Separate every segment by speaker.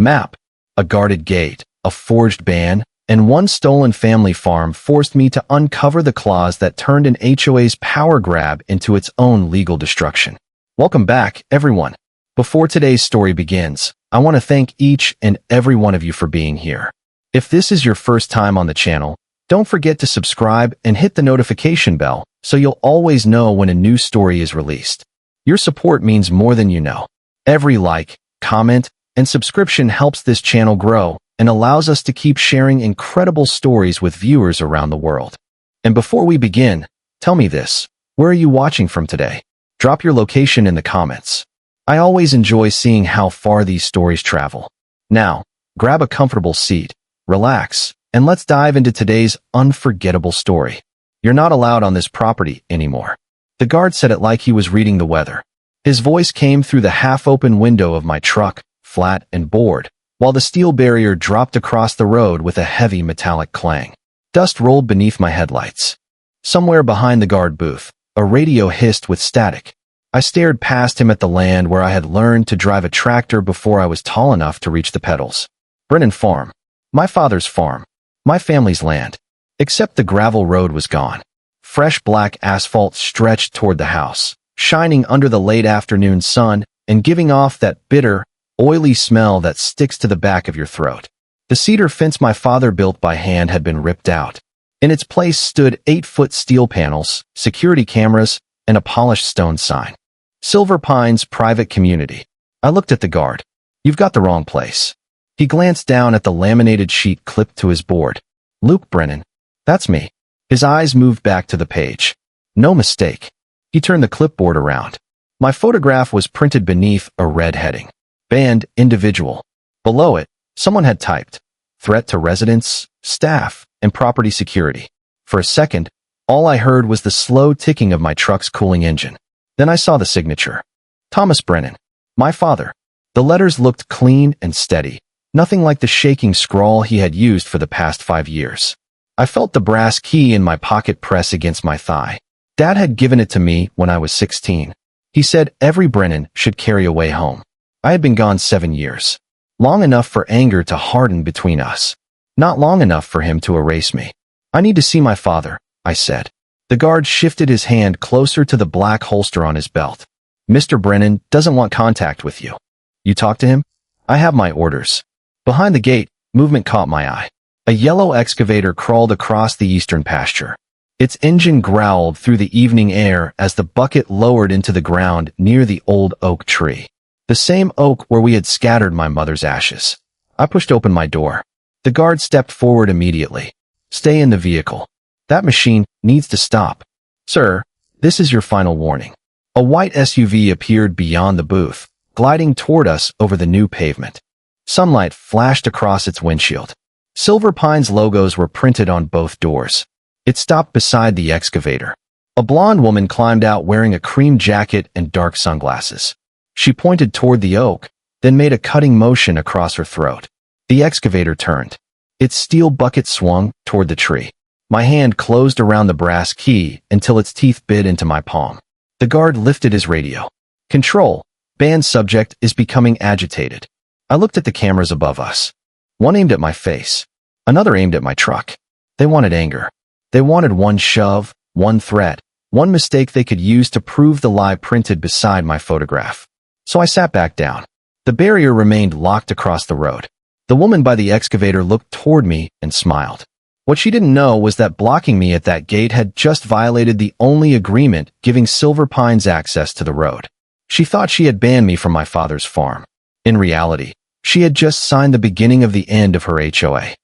Speaker 1: Map, a guarded gate, a forged ban, and one stolen family farm forced me to uncover the clause that turned an HOA's power grab into its own legal destruction. Welcome back, everyone. Before today's story begins, I want to thank each and every one of you for being here. If this is your first time on the channel, don't forget to subscribe and hit the notification bell so you'll always know when a new story is released. Your support means more than you know. Every like, comment, and subscription helps this channel grow and allows us to keep sharing incredible stories with viewers around the world. And before we begin, tell me this, where are you watching from today? Drop your location in the comments. I always enjoy seeing how far these stories travel. Now, grab a comfortable seat, relax, and let's dive into today's unforgettable story. You're not allowed on this property anymore. The guard said it like he was reading the weather. His voice came through the half-open window of my truck, flat and bored, while the steel barrier dropped across the road with a heavy metallic clang. Dust rolled beneath my headlights. Somewhere behind the guard booth, a radio hissed with static. I stared past him at the land where I had learned to drive a tractor before I was tall enough to reach the pedals. Brennan Farm. My father's farm. My family's land. Except the gravel road was gone. Fresh black asphalt stretched toward the house, shining under the late afternoon sun and giving off that bitter, oily smell that sticks to the back of your throat. The cedar fence my father built by hand had been ripped out. In its place stood 8-foot steel panels, security cameras, and a polished stone sign. Silver Pines Private Community. I looked at the guard. You've got the wrong place. He glanced down at the laminated sheet clipped to his board. Luke Brennan. That's me. His eyes moved back to the page. No mistake. He turned the clipboard around. My photograph was printed beneath a red heading. Banned individual. Below it, someone had typed, threat to residents, staff, and property security. For a second, all I heard was the slow ticking of my truck's cooling engine. Then I saw the signature. Thomas Brennan. My father. The letters looked clean and steady, nothing like the shaking scrawl he had used for the past 5 years. I felt the brass key in my pocket press against my thigh. Dad had given it to me when I was 16. He said every Brennan should carry a way home. I had been gone 7 years. Long enough for anger to harden between us. Not long enough for him to erase me. I need to see my father, I said. The guard shifted his hand closer to the black holster on his belt. Mr. Brennan doesn't want contact with you. You talk to him? I have my orders. Behind the gate, movement caught my eye. A yellow excavator crawled across the eastern pasture. Its engine growled through the evening air as the bucket lowered into the ground near the old oak tree. The same oak where we had scattered my mother's ashes. I pushed open my door. The guard stepped forward immediately. Stay in the vehicle. That machine needs to stop. Sir, this is your final warning. A white SUV appeared beyond the booth, gliding toward us over the new pavement. Sunlight flashed across its windshield. Silver Pines logos were printed on both doors. It stopped beside the excavator. A blonde woman climbed out wearing a cream jacket and dark sunglasses. She pointed toward the oak, then made a cutting motion across her throat. The excavator turned. Its steel bucket swung toward the tree. My hand closed around the brass key until its teeth bit into my palm. The guard lifted his radio. Control, banned subject is becoming agitated. I looked at the cameras above us. One aimed at my face. Another aimed at my truck. They wanted anger. They wanted one shove, one threat, one mistake they could use to prove the lie printed beside my photograph. So I sat back down. The barrier remained locked across the road. The woman by the excavator looked toward me and smiled. What she didn't know was that blocking me at that gate had just violated the only agreement giving Silver Pines access to the road. She thought she had banned me from my father's farm. In reality, she had just signed the beginning of the end of her HOA.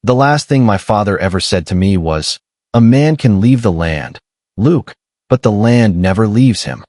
Speaker 1: The last thing my father ever said to me was, "A man can leave the land, Luke, but the land never leaves him."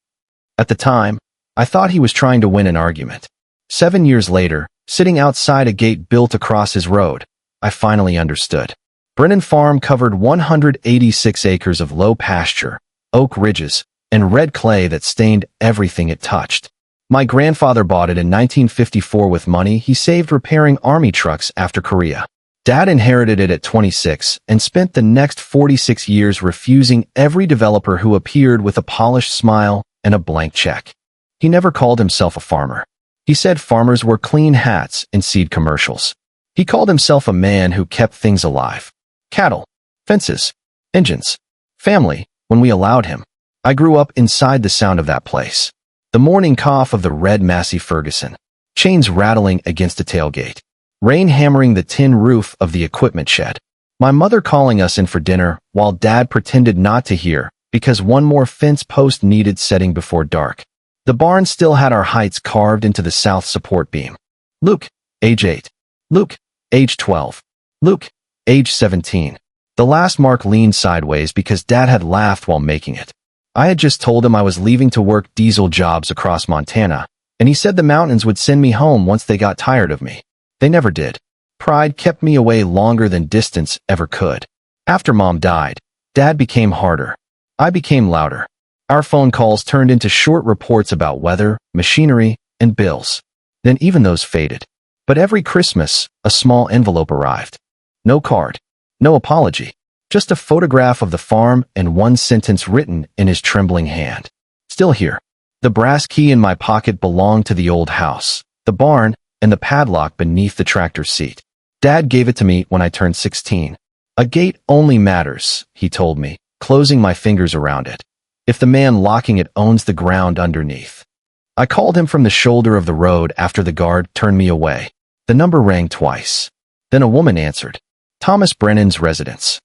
Speaker 1: At the time, I thought he was trying to win an argument. 7 years later, sitting outside a gate built across his road, I finally understood. Brennan Farm covered 186 acres of low pasture, oak ridges, and red clay that stained everything it touched. My grandfather bought it in 1954 with money he saved repairing army trucks after Korea. Dad inherited it at 26 and spent the next 46 years refusing every developer who appeared with a polished smile and a blank check. He never called himself a farmer. He said farmers wore clean hats in seed commercials. He called himself a man who kept things alive. Cattle, fences, engines, family, when we allowed him. I grew up inside the sound of that place. The morning cough of the red Massey Ferguson, chains rattling against a tailgate, rain hammering the tin roof of the equipment shed. My mother calling us in for dinner while Dad pretended not to hear because one more fence post needed setting before dark. The barn still had our heights carved into the south support beam. Luke, age 8. Luke, age 12. Luke, age 17. The last mark leaned sideways because Dad had laughed while making it. I had just told him I was leaving to work diesel jobs across Montana, and he said the mountains would send me home once they got tired of me. They never did. Pride kept me away longer than distance ever could. After Mom died, Dad became harder. I became louder. Our phone calls turned into short reports about weather, machinery, and bills. Then even those faded. But every Christmas, a small envelope arrived. No card. No apology. Just a photograph of the farm and one sentence written in his trembling hand. Still here. The brass key in my pocket belonged to the old house, the barn, and the padlock beneath the tractor seat. Dad gave it to me when I turned 16. A gate only matters, he told me, closing my fingers around it, if the man locking it owns the ground underneath. I called him from the shoulder of the road after the guard turned me away. The number rang twice. Then a woman answered. Thomas Brennan's residence.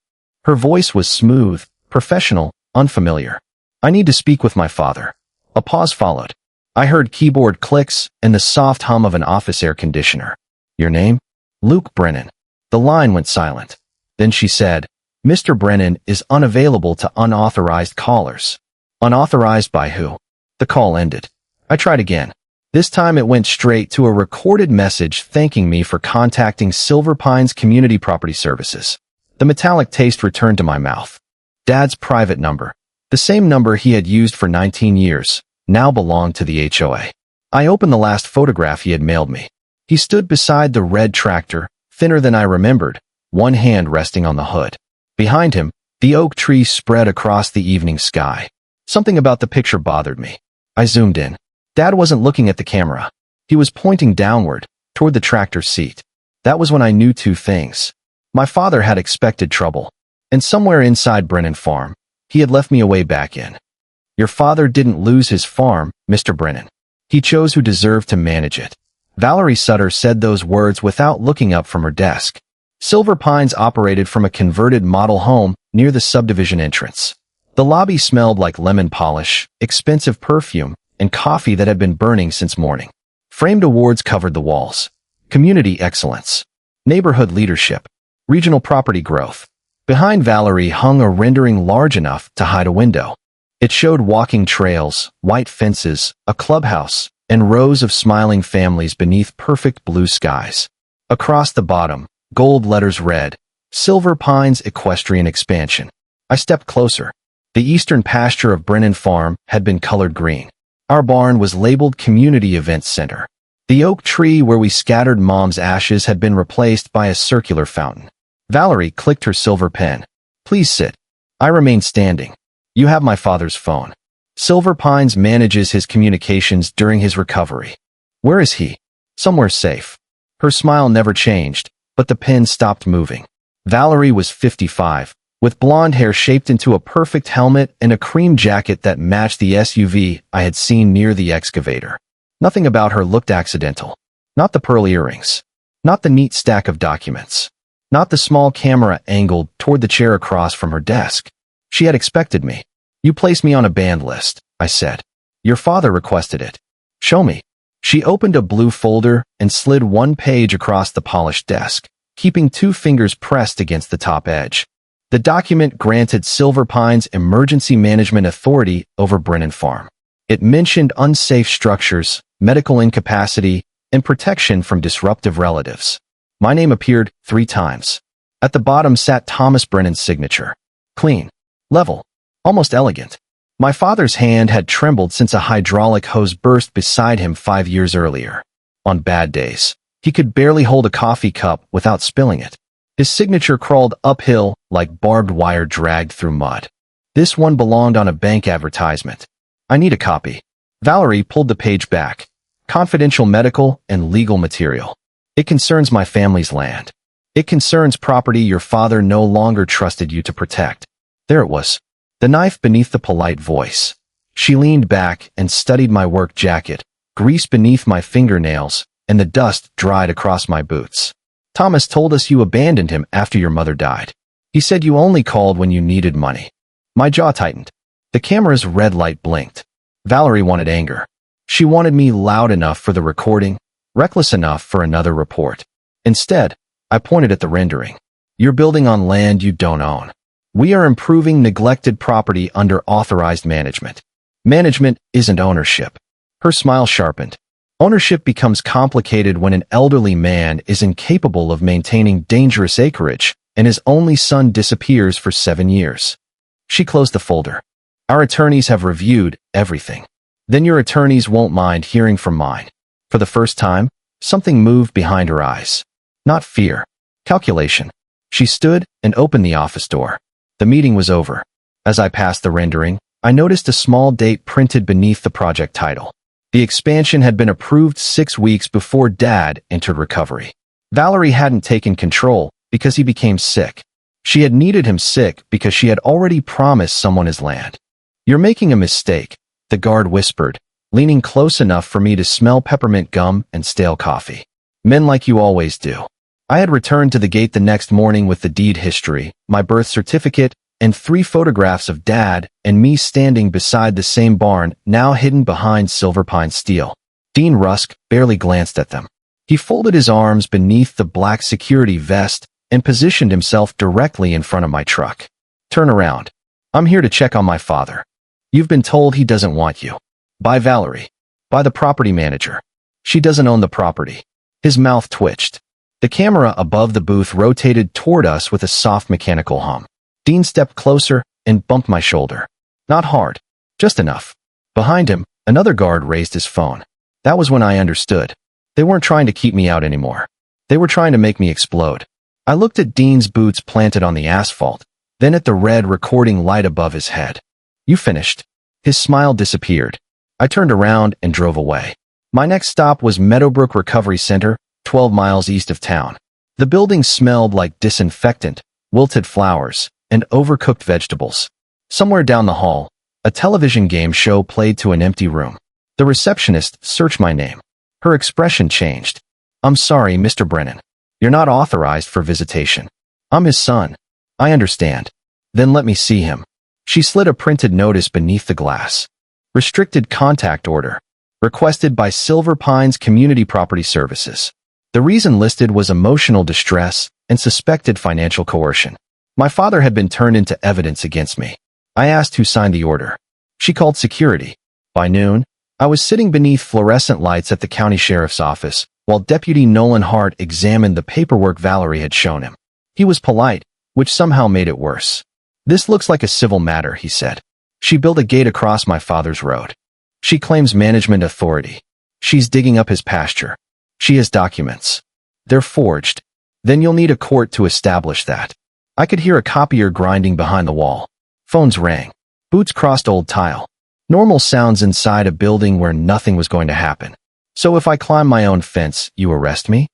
Speaker 1: Her voice was smooth, professional, unfamiliar. I need to speak with my father. A pause followed. I heard keyboard clicks and the soft hum of an office air conditioner. Your name? Luke Brennan. The line went silent. Then she said, Mr. Brennan is unavailable to unauthorized callers. Unauthorized by who? The call ended. I tried again. This time it went straight to a recorded message thanking me for contacting Silver Pines Community Property Services. The metallic taste returned to my mouth. Dad's private number, the same number he had used for 19 years, now belonged to the HOA. I opened the last photograph he had mailed me. He stood beside the red tractor, thinner than I remembered, one hand resting on the hood. Behind him, the oak tree spread across the evening sky. Something about the picture bothered me. I zoomed in. Dad wasn't looking at the camera. He was pointing downward, toward the tractor seat. That was when I knew two things. My father had expected trouble, and somewhere inside Brennan Farm, he had left me a way back in. Your father didn't lose his farm, Mr. Brennan. He chose who deserved to manage it. Valerie Sutter said those words without looking up from her desk. Silver Pines operated from a converted model home near the subdivision entrance. The lobby smelled like lemon polish, expensive perfume, and coffee that had been burning since morning. Framed awards covered the walls. Community excellence. Neighborhood leadership. Regional property growth. Behind Valerie hung a rendering large enough to hide a window. It showed walking trails, white fences, a clubhouse, and rows of smiling families beneath perfect blue skies. Across the bottom, gold letters read, Silver Pines Equestrian Expansion. I stepped closer. The eastern pasture of Brennan Farm had been colored green. Our barn was labeled Community Events Center. The oak tree where we scattered Mom's ashes had been replaced by a circular fountain. Valerie clicked her silver pen. Please sit. I remained standing. You have my father's phone. Silver Pines manages his communications during his recovery. Where is he? Somewhere safe. Her smile never changed, but the pen stopped moving. Valerie was 55, with blonde hair shaped into a perfect helmet and a cream jacket that matched the SUV I had seen near the excavator. Nothing about her looked accidental. Not the pearl earrings. Not the neat stack of documents. Not the small camera angled toward the chair across from her desk. She had expected me. You placed me on a banned list, I said. Your father requested it. Show me. She opened a blue folder and slid one page across the polished desk, keeping 2 fingers pressed against the top edge. The document granted Silver Pines emergency management authority over Brennan Farm. It mentioned unsafe structures, medical incapacity, and protection from disruptive relatives. My name appeared 3 times. At the bottom sat Thomas Brennan's signature. Clean. Level. Almost elegant. My father's hand had trembled since a hydraulic hose burst beside him 5 years earlier. On bad days, he could barely hold a coffee cup without spilling it. His signature crawled uphill like barbed wire dragged through mud. This one belonged on a bank advertisement. I need a copy. Valerie pulled the page back. Confidential medical and legal material. It concerns my family's land. It concerns property your father no longer trusted you to protect. There it was. The knife beneath the polite voice. She leaned back and studied my work jacket, grease beneath my fingernails, and the dust dried across my boots. Thomas told us you abandoned him after your mother died. He said you only called when you needed money. My jaw tightened. The camera's red light blinked. Valerie wanted anger. She wanted me loud enough for the recording, reckless enough for another report. Instead, I pointed at the rendering. You're building on land you don't own. We are improving neglected property under authorized management. Management isn't ownership. Her smile sharpened. Ownership becomes complicated when an elderly man is incapable of maintaining dangerous acreage and his only son disappears for 7 years. She closed the folder. Our attorneys have reviewed everything. Then your attorneys won't mind hearing from mine. For the first time, something moved behind her eyes. Not fear. Calculation. She stood and opened the office door. The meeting was over. As I passed the rendering, I noticed a small date printed beneath the project title. The expansion had been approved 6 weeks before Dad entered recovery. Valerie hadn't taken control because he became sick. She had needed him sick because she had already promised someone his land. You're making a mistake, the guard whispered, leaning close enough for me to smell peppermint gum and stale coffee. Men like you always do. I had returned to the gate the next morning with the deed history, my birth certificate, and 3 photographs of Dad and me standing beside the same barn, now hidden behind silver pine steel. Dean Rusk barely glanced at them. He folded his arms beneath the black security vest and positioned himself directly in front of my truck. Turn around. I'm here to check on my father. You've been told he doesn't want you. By Valerie. By the property manager. She doesn't own the property. His mouth twitched. The camera above the booth rotated toward us with a soft mechanical hum. Dean stepped closer and bumped my shoulder. Not hard. Just enough. Behind him, another guard raised his phone. That was when I understood. They weren't trying to keep me out anymore. They were trying to make me explode. I looked at Dean's boots planted on the asphalt, then at the red recording light above his head. You finished. His smile disappeared. I turned around and drove away. My next stop was Meadowbrook Recovery Center, 12 miles east of town. The building smelled like disinfectant, wilted flowers, and overcooked vegetables. Somewhere down the hall, a television game show played to an empty room. The receptionist searched my name. Her expression changed. I'm sorry, Mr. Brennan. You're not authorized for visitation. I'm his son. I understand. Then let me see him. She slid a printed notice beneath the glass. Restricted contact order. Requested by Silver Pines Community Property Services. The reason listed was emotional distress and suspected financial coercion. My father had been turned into evidence against me. I asked who signed the order. She called security. By noon, I was sitting beneath fluorescent lights at the county sheriff's office, while Deputy Nolan Hart examined the paperwork Valerie had shown him. He was polite, which somehow made it worse. This looks like a civil matter, he said. She built a gate across my father's road. She claims management authority. She's digging up his pasture. She has documents. They're forged. Then you'll need a court to establish that. I could hear a copier grinding behind the wall. Phones rang. Boots crossed old tile. Normal sounds inside a building where nothing was going to happen. So if I climb my own fence, you arrest me?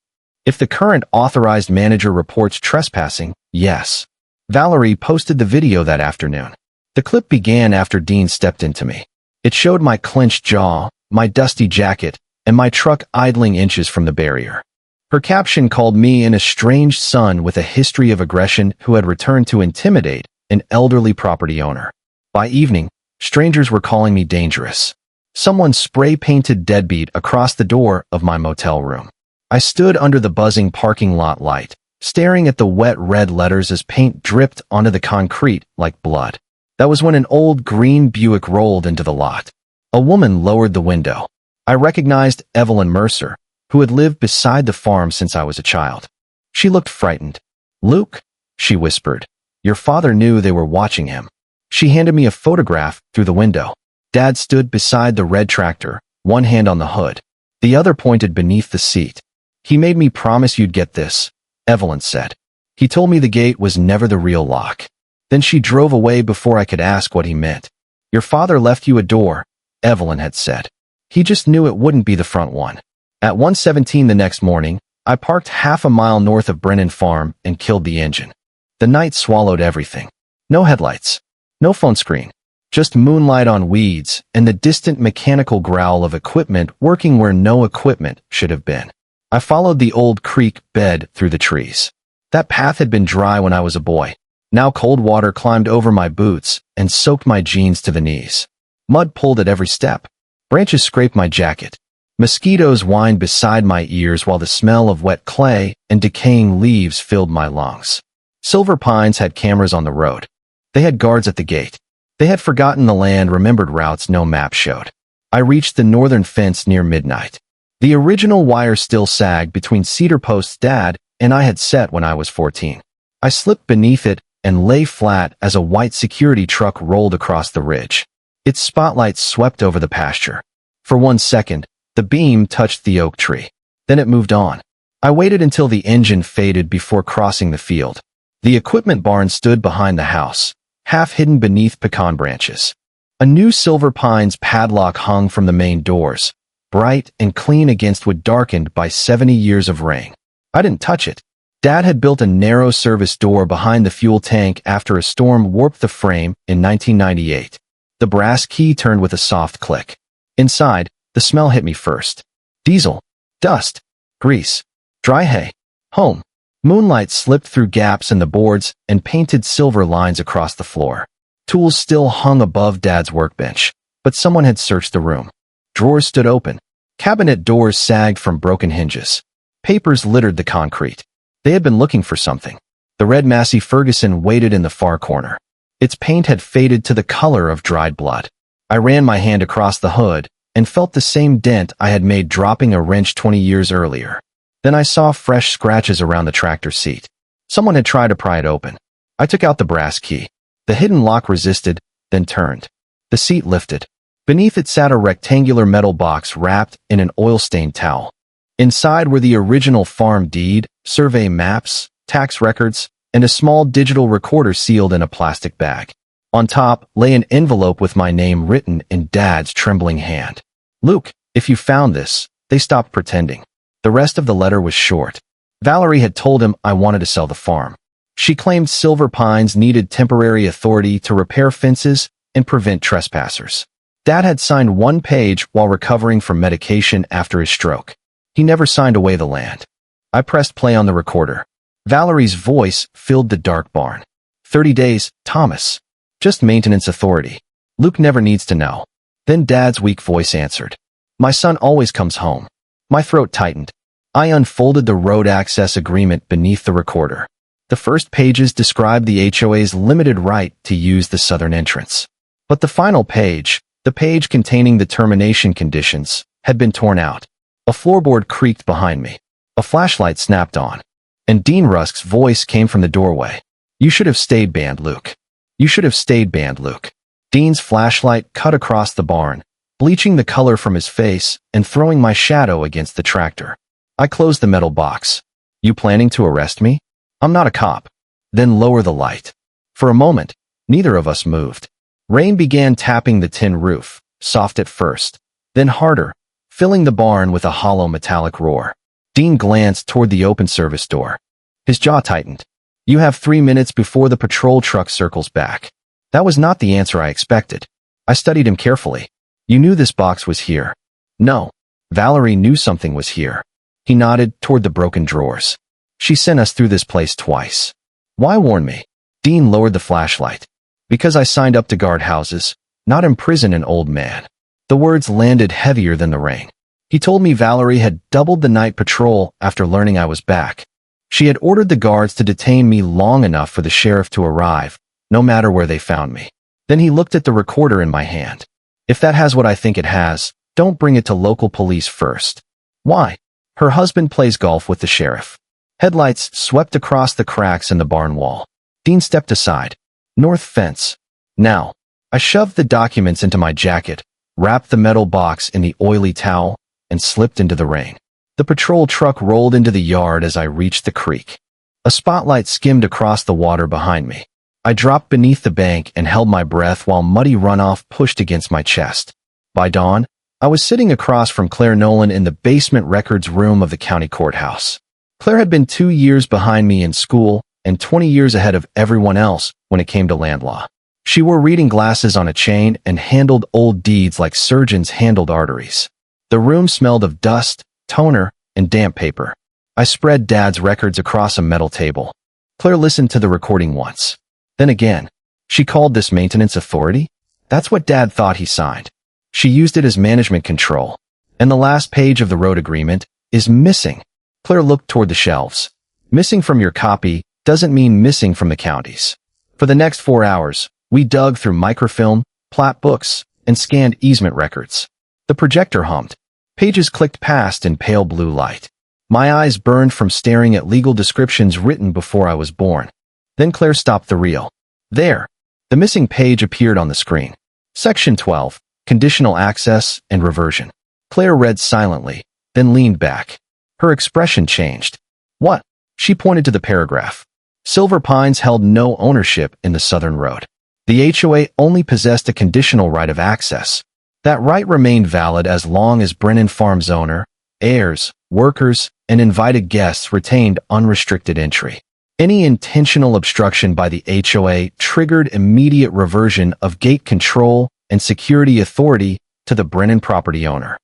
Speaker 1: If the current authorized manager reports trespassing, yes. Valerie posted the video that afternoon. The clip began after Dean stepped into me. It showed my clenched jaw, my dusty jacket, and my truck idling inches from the barrier. Her caption called me an estranged son with a history of aggression who had returned to intimidate an elderly property owner. By evening, strangers were calling me dangerous. Someone spray-painted deadbeat across the door of my motel room. I stood under the buzzing parking lot light, staring at the wet red letters as paint dripped onto the concrete like blood. That was when an old green Buick rolled into the lot. A woman lowered the window. I recognized Evelyn Mercer, who had lived beside the farm since I was a child. She looked frightened. Luke, she whispered. Your father knew they were watching him. She handed me a photograph through the window. Dad stood beside the red tractor, one hand on the hood. The other pointed beneath the seat. He made me promise you'd get this, Evelyn said. He told me the gate was never the real lock. Then she drove away before I could ask what he meant. Your father left you a door, Evelyn had said. He just knew it wouldn't be the front one. At 1:17 the next morning, I parked half a mile north of Brennan Farm and killed the engine. The night swallowed everything. No headlights. No phone screen. Just moonlight on weeds and the distant mechanical growl of equipment working where no equipment should have been. I followed the old creek bed through the trees. That path had been dry when I was a boy. Now cold water climbed over my boots and soaked my jeans to the knees. Mud pulled at every step. Branches scraped my jacket. Mosquitoes whined beside my ears while the smell of wet clay and decaying leaves filled my lungs. Silver Pines had cameras on the road. They had guards at the gate. They had forgotten the land, remembered routes no map showed. I reached the northern fence near midnight. The original wire still sagged between cedar posts Dad and I had set when I was 14. I slipped beneath it and lay flat as a white security truck rolled across the ridge. Its spotlight swept over the pasture. For 1 second, the beam touched the oak tree. Then it moved on. I waited until the engine faded before crossing the field. The equipment barn stood behind the house, half hidden beneath pecan branches. A new Silver Pines padlock hung from the main doors, bright and clean against wood darkened by 70 years of rain. I didn't touch it. Dad had built a narrow service door behind the fuel tank after a storm warped the frame in 1998. The brass key turned with a soft click. Inside, the smell hit me first. Diesel, dust, grease, dry hay, home. Moonlight slipped through gaps in the boards and painted silver lines across the floor. Tools still hung above Dad's workbench, but someone had searched the room. Drawers stood open. Cabinet doors sagged from broken hinges. Papers littered the concrete. They had been looking for something. The red Massey Ferguson waited in the far corner. Its paint had faded to the color of dried blood. I ran my hand across the hood and felt the same dent I had made dropping a wrench 20 years earlier. Then I saw fresh scratches around the tractor seat. Someone had tried to pry it open. I took out the brass key. The hidden lock resisted, then turned. The seat lifted. Beneath it sat a rectangular metal box wrapped in an oil-stained towel. Inside were the original farm deed, survey maps, tax records, and a small digital recorder sealed in a plastic bag. On top lay an envelope with my name written in Dad's trembling hand. Luke, if you found this. They stopped pretending. The rest of the letter was short. Valerie had told him I wanted to sell the farm. She claimed Silver Pines needed temporary authority to repair fences and prevent trespassers. Dad had signed one page while recovering from medication after his stroke. He never signed away the land. I pressed play on the recorder. Valerie's voice filled the dark barn. 30 days, Thomas. Just maintenance authority. Luke never needs to know. Then Dad's weak voice answered. My son always comes home. My throat tightened. I unfolded the road access agreement beneath the recorder. The first pages described the HOA's limited right to use the southern entrance. But the final page, the page containing the termination conditions, had been torn out. A floorboard creaked behind me. A flashlight snapped on. And Dean Rusk's voice came from the doorway. You should have stayed, banned Luke. You should have stayed, banned Luke. Dean's flashlight cut across the barn, bleaching the color from his face and throwing my shadow against the tractor. I closed the metal box. You planning to arrest me? I'm not a cop. Then lower the light. For a moment, neither of us moved. Rain began tapping the tin roof, soft at first, then harder, filling the barn with a hollow metallic roar. Dean glanced toward the open service door. His jaw tightened. You have 3 minutes before the patrol truck circles back. That was not the answer I expected. I studied him carefully. You knew this box was here. No. Valerie knew something was here. He nodded toward the broken drawers. She sent us through this place twice. Why warn me? Dean lowered the flashlight. Because I signed up to guard houses, not imprison an old man. The words landed heavier than the rain. He told me Valerie had doubled the night patrol after learning I was back. She had ordered the guards to detain me long enough for the sheriff to arrive, no matter where they found me. Then he looked at the recorder in my hand. If that has what I think it has, don't bring it to local police first. Why? Her husband plays golf with the sheriff. Headlights swept across the cracks in the barn wall. Dean stepped aside. North fence. Now. I shoved the documents into my jacket, wrapped the metal box in the oily towel, and slipped into the rain. The patrol truck rolled into the yard as I reached the creek. A spotlight skimmed across the water behind me. I dropped beneath the bank and held my breath while muddy runoff pushed against my chest. By dawn, I was sitting across from Claire Nolan in the basement records room of the county courthouse. Claire had been 2 years behind me in school and 20 years ahead of everyone else when it came to land law. She wore reading glasses on a chain and handled old deeds like surgeons handled arteries. The room smelled of dust, toner, and damp paper. I spread Dad's records across a metal table. Claire listened to the recording once. Then again. She called this maintenance authority? That's what Dad thought he signed. She used it as management control. And the last page of the road agreement is missing. Claire looked toward the shelves. Missing from your copy doesn't mean missing from the county's. For the next 4 hours, we dug through microfilm, plat books, and scanned easement records. The projector hummed. Pages clicked past in pale blue light. My eyes burned from staring at legal descriptions written before I was born. Then Claire stopped the reel. There. The missing page appeared on the screen. Section 12, Conditional Access and Reversion. Claire read silently, then leaned back. Her expression changed. What? She pointed to the paragraph. Silver Pines held no ownership in the southern road. The HOA only possessed a conditional right of access. That right remained valid as long as Brennan Farm's owner, heirs, workers, and invited guests retained unrestricted entry. Any intentional obstruction by the HOA triggered immediate reversion of gate control and security authority to the Brennan property owner.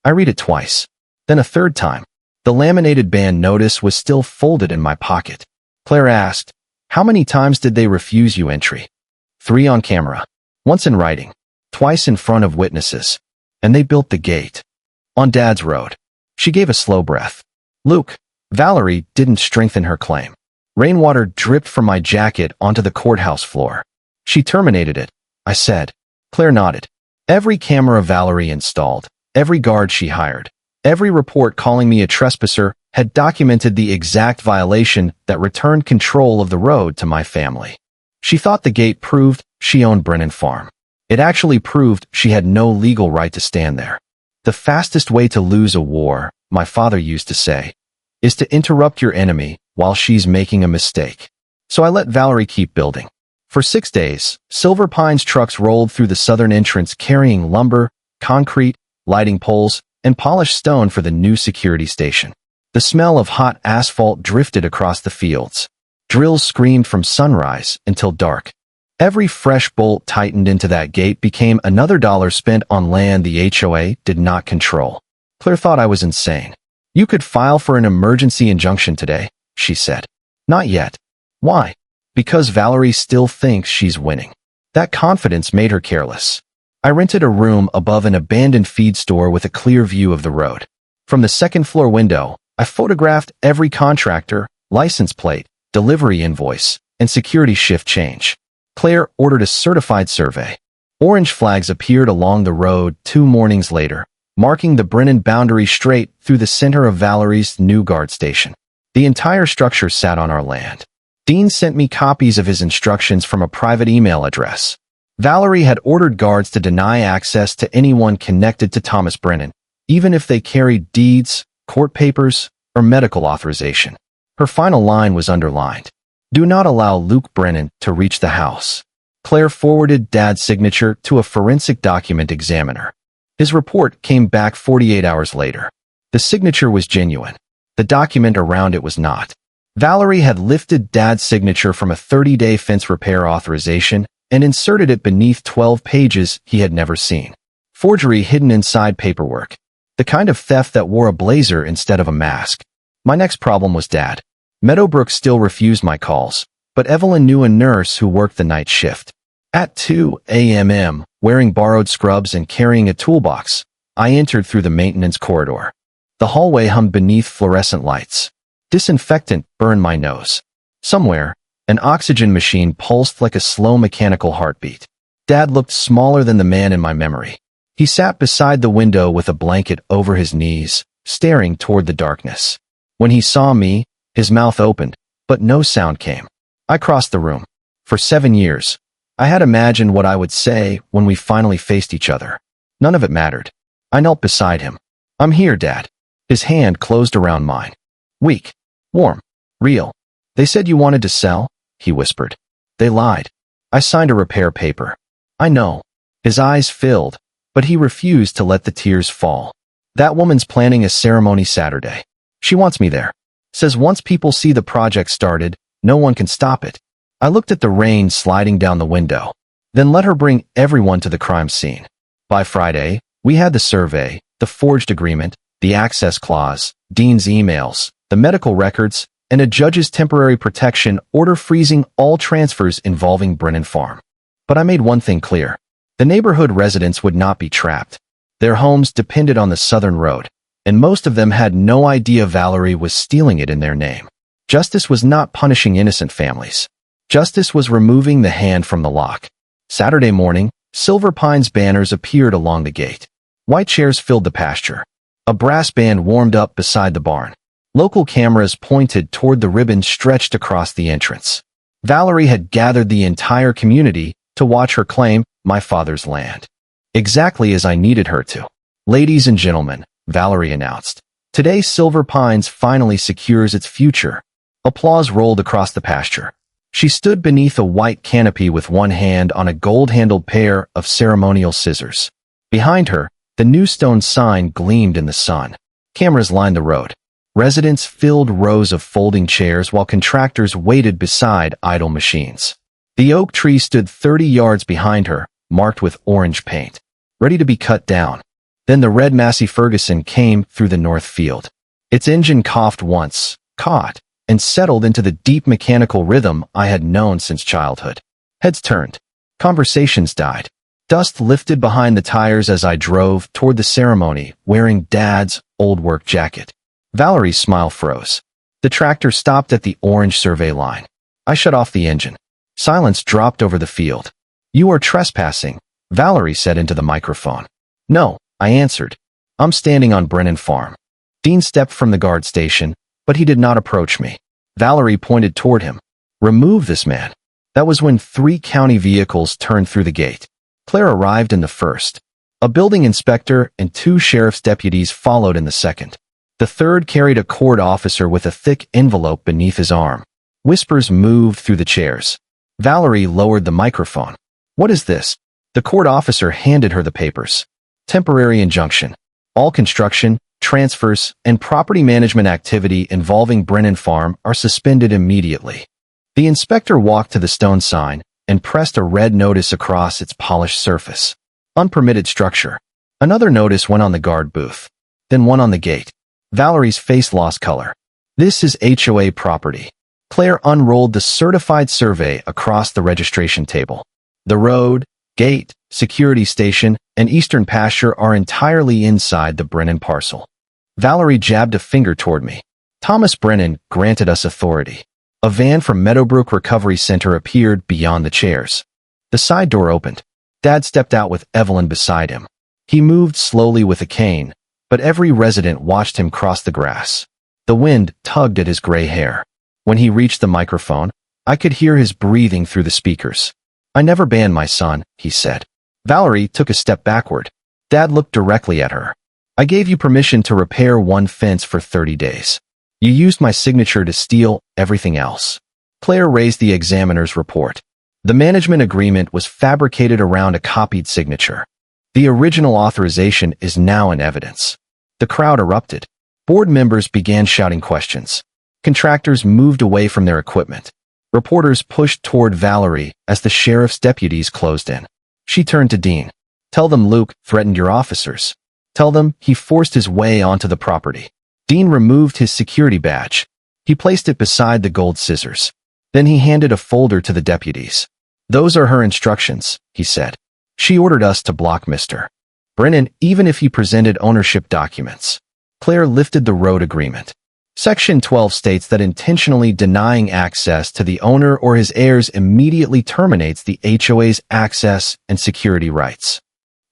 Speaker 1: I read it twice. Then a third time. The laminated ban notice was still folded in my pocket. Claire asked, "How many times did they refuse you entry?" 3 on camera. Once in writing. Twice in front of witnesses. And they built the gate. On Dad's road. She gave a slow breath. Luke, Valerie didn't strengthen her claim. Rainwater dripped from my jacket onto the courthouse floor. She terminated it, I said. Claire nodded. Every camera Valerie installed, every guard she hired, every report calling me a trespasser had documented the exact violation that returned control of the road to my family. She thought the gate proved she owned Brennan Farm. It actually proved she had no legal right to stand there. The fastest way to lose a war, my father used to say, is to interrupt your enemy while she's making a mistake. So I let Valerie keep building. For 6 days, Silver Pines trucks rolled through the southern entrance carrying lumber, concrete, lighting poles, and polished stone for the new security station. The smell of hot asphalt drifted across the fields. Drills screamed from sunrise until dark. Every fresh bolt tightened into that gate became another dollar spent on land the HOA did not control. Claire thought I was insane. You could file for an emergency injunction today, she said. Not yet. Why? Because Valerie still thinks she's winning. That confidence made her careless. I rented a room above an abandoned feed store with a clear view of the road. From the second-floor window, I photographed every contractor, license plate, delivery invoice, and security shift change. Claire ordered a certified survey. Orange flags appeared along the road 2 mornings later, marking the Brennan boundary straight through the center of Valerie's new guard station. The entire structure sat on our land. Dean sent me copies of his instructions from a private email address. Valerie had ordered guards to deny access to anyone connected to Thomas Brennan, even if they carried deeds, court papers, or medical authorization. Her final line was underlined. Do not allow Luke Brennan to reach the house. Claire forwarded Dad's signature to a forensic document examiner. His report came back 48 hours later. The signature was genuine. The document around it was not. Valerie had lifted Dad's signature from a 30-day fence repair authorization and inserted it beneath 12 pages he had never seen. Forgery hidden inside paperwork. The kind of theft that wore a blazer instead of a mask. My next problem was Dad. Meadowbrook still refused my calls, but Evelyn knew a nurse who worked the night shift. At 2 a.m., wearing borrowed scrubs and carrying a toolbox, I entered through the maintenance corridor. The hallway hummed beneath fluorescent lights. Disinfectant burned my nose. Somewhere, an oxygen machine pulsed like a slow mechanical heartbeat. Dad looked smaller than the man in my memory. He sat beside the window with a blanket over his knees, staring toward the darkness. When he saw me, his mouth opened, but no sound came. I crossed the room. For 7 years, I had imagined what I would say when we finally faced each other. None of it mattered. I knelt beside him. I'm here, Dad. His hand closed around mine. Weak. Warm. Real. They said you wanted to sell, he whispered. They lied. I signed a repair paper. I know. His eyes filled. but he refused to let the tears fall. That woman's planning a ceremony Saturday. She wants me there. Says once people see the project started, no one can stop it. I looked at the rain sliding down the window, then let her bring everyone to the crime scene. By Friday, we had the survey, the forged agreement, the access clause, Dean's emails, the medical records, and a judge's temporary protection order freezing all transfers involving Brennan Farm. But I made one thing clear. The neighborhood residents would not be trapped. Their homes depended on the southern road, and most of them had no idea Valerie was stealing it in their name. Justice was not punishing innocent families. Justice was removing the hand from the lock. Saturday morning, Silver Pine's banners appeared along the gate. White chairs filled the pasture. A brass band warmed up beside the barn. Local cameras pointed toward the ribbon stretched across the entrance. Valerie had gathered the entire community to watch her claim my father's land. Exactly as I needed her to. Ladies and gentlemen, Valerie announced, today Silver Pines finally secures its future. Applause rolled across the pasture. She stood beneath a white canopy with one hand on a gold-handled pair of ceremonial scissors. Behind her, the new stone sign gleamed in the sun. Cameras lined the road. Residents filled rows of folding chairs while contractors waited beside idle machines. The oak tree stood 30 yards behind her, marked with orange paint, ready to be cut down. Then the red Massey Ferguson came through the north field. Its engine coughed once, caught, and settled into the deep mechanical rhythm I had known since childhood. Heads turned. Conversations died. Dust lifted behind the tires as I drove toward the ceremony, wearing Dad's old work jacket. Valerie's smile froze. The tractor stopped at the orange survey line. I shut off the engine. Silence dropped over the field. You are trespassing, Valerie said into the microphone. No, I answered. I'm standing on Brennan Farm. Dean stepped from the guard station, but he did not approach me. Valerie pointed toward him. Remove this man. That was when 3 county vehicles turned through the gate. Claire arrived in the first. A building inspector and 2 sheriff's deputies followed in the second. The third carried a court officer with a thick envelope beneath his arm. Whispers moved through the chairs. Valerie lowered the microphone. What is this? The court officer handed her the papers. Temporary injunction. All construction, transfers, and property management activity involving Brennan Farm are suspended immediately. The inspector walked to the stone sign and pressed a red notice across its polished surface. Unpermitted structure. Another notice went on the guard booth. Then one on the gate. Valerie's face lost color. This is HOA property. Claire unrolled the certified survey across the registration table. The road, gate, security station, and eastern pasture are entirely inside the Brennan parcel. Valerie jabbed a finger toward me. Thomas Brennan granted us authority. A van from Meadowbrook Recovery Center appeared beyond the chairs. The side door opened. Dad stepped out with Evelyn beside him. He moved slowly with a cane, but every resident watched him cross the grass. The wind tugged at his gray hair. When he reached the microphone, I could hear his breathing through the speakers. I never banned my son, he said. Valerie took a step backward. Dad looked directly at her. I gave you permission to repair one fence for 30 days. You used my signature to steal everything else. Claire raised the examiner's report. The management agreement was fabricated around a copied signature. The original authorization is now in evidence. The crowd erupted. Board members began shouting questions. Contractors moved away from their equipment. Reporters pushed toward Valerie as the sheriff's deputies closed in. She turned to Dean. Tell them Luke threatened your officers. Tell them he forced his way onto the property. Dean removed his security badge. He placed it beside the gold scissors. Then he handed a folder to the deputies. Those are her instructions, he said. She ordered us to block Mr. Brennan even if he presented ownership documents. Claire lifted the road agreement. Section 12 states that intentionally denying access to the owner or his heirs immediately terminates the HOA's access and security rights.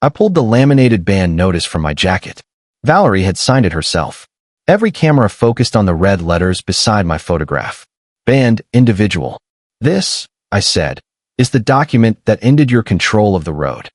Speaker 1: I pulled the laminated band notice from my jacket. Valerie had signed it herself. Every camera focused on the red letters beside my photograph. Banned individual. This, I said, is the document that ended your control of the road.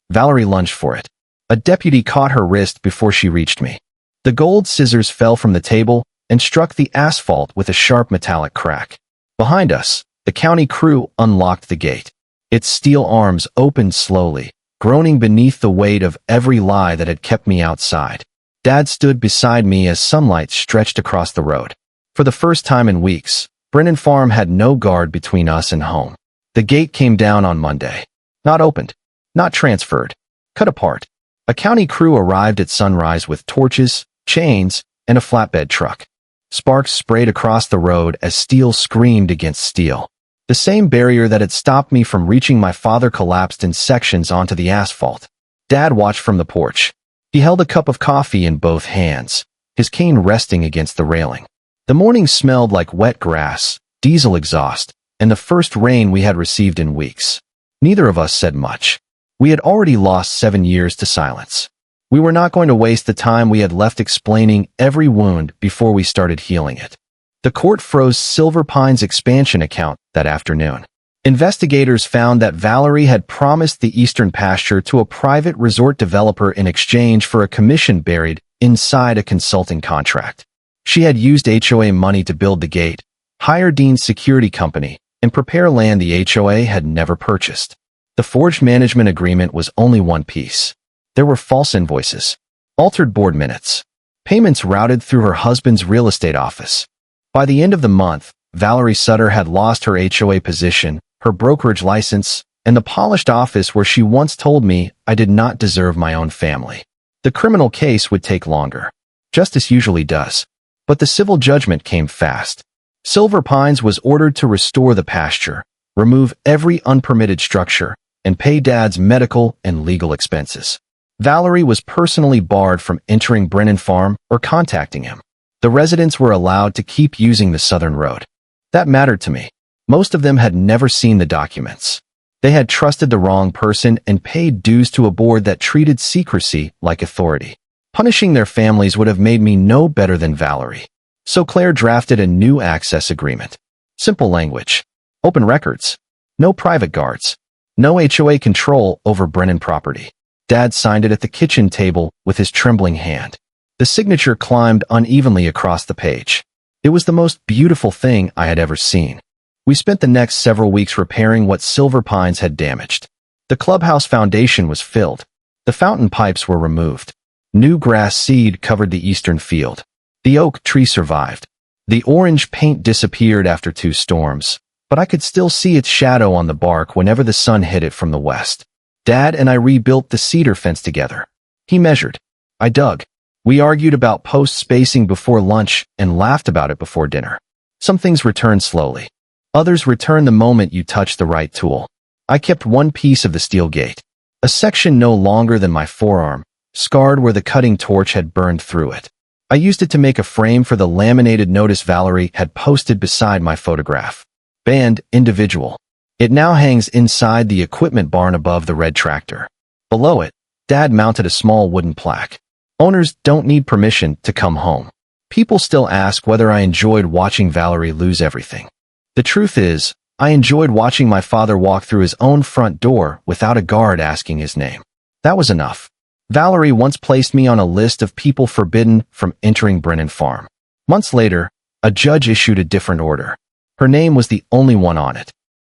Speaker 1: Valerie lunged for it. A deputy caught her wrist before she reached me. The gold scissors fell from the table and struck the asphalt with a sharp metallic crack. Behind us, the county crew unlocked the gate. Its steel arms opened slowly, groaning beneath the weight of every lie that had kept me outside. Dad stood beside me as sunlight stretched across the road. For the first time in weeks, Brennan Farm had no guard between us and home. The gate came down on Monday. Not opened. Not transferred. Cut apart. A county crew arrived at sunrise with torches, chains, and a flatbed truck. Sparks sprayed across the road as steel screamed against steel. The same barrier that had stopped me from reaching my father collapsed in sections onto the asphalt. Dad watched from the porch. He held a cup of coffee in both hands, his cane resting against the railing. The morning smelled like wet grass, diesel exhaust, and the first rain we had received in weeks. Neither of us said much. We had already lost 7 years to silence. We were not going to waste the time we had left explaining every wound before we started healing it. The court froze Silver Pine's expansion account that afternoon. Investigators found that Valerie had promised the eastern pasture to a private resort developer in exchange for a commission buried inside a consulting contract. She had used HOA money to build the gate, hire Dean's security company, and prepare land the HOA had never purchased. The forged management agreement was only one piece. There were false invoices, altered board minutes, payments routed through her husband's real estate office. By the end of the month, Valerie Sutter had lost her HOA position, her brokerage license, and the polished office where she once told me I did not deserve my own family. The criminal case would take longer. Justice usually does. But the civil judgment came fast. Silver Pines was ordered to restore the pasture, remove every unpermitted structure, and pay Dad's medical and legal expenses. Valerie was personally barred from entering Brennan Farm or contacting him. The residents were allowed to keep using the southern road. That mattered to me. Most of them had never seen the documents. They had trusted the wrong person and paid dues to a board that treated secrecy like authority. Punishing their families would have made me no better than Valerie. So Claire drafted a new access agreement. Simple language. Open records. No private guards. No HOA control over Brennan property. Dad signed it at the kitchen table with his trembling hand. The signature climbed unevenly across the page. It was the most beautiful thing I had ever seen. We spent the next several weeks repairing what Silver Pines had damaged. The clubhouse foundation was filled. The fountain pipes were removed. New grass seed covered the eastern field. The oak tree survived. The orange paint disappeared after 2 storms, but I could still see its shadow on the bark whenever the sun hit it from the west. Dad and I rebuilt the cedar fence together. He measured. I dug. We argued about post spacing before lunch and laughed about it before dinner. Some things return slowly. Others return the moment you touch the right tool. I kept one piece of the steel gate, a section no longer than my forearm, scarred where the cutting torch had burned through it. I used it to make a frame for the laminated notice Valerie had posted beside my photograph. Banned individual. It now hangs inside the equipment barn above the red tractor. Below it, Dad mounted a small wooden plaque. Owners don't need permission to come home. People still ask whether I enjoyed watching Valerie lose everything. The truth is, I enjoyed watching my father walk through his own front door without a guard asking his name. That was enough. Valerie once placed me on a list of people forbidden from entering Brennan Farm. Months later, a judge issued a different order. Her name was the only one on it.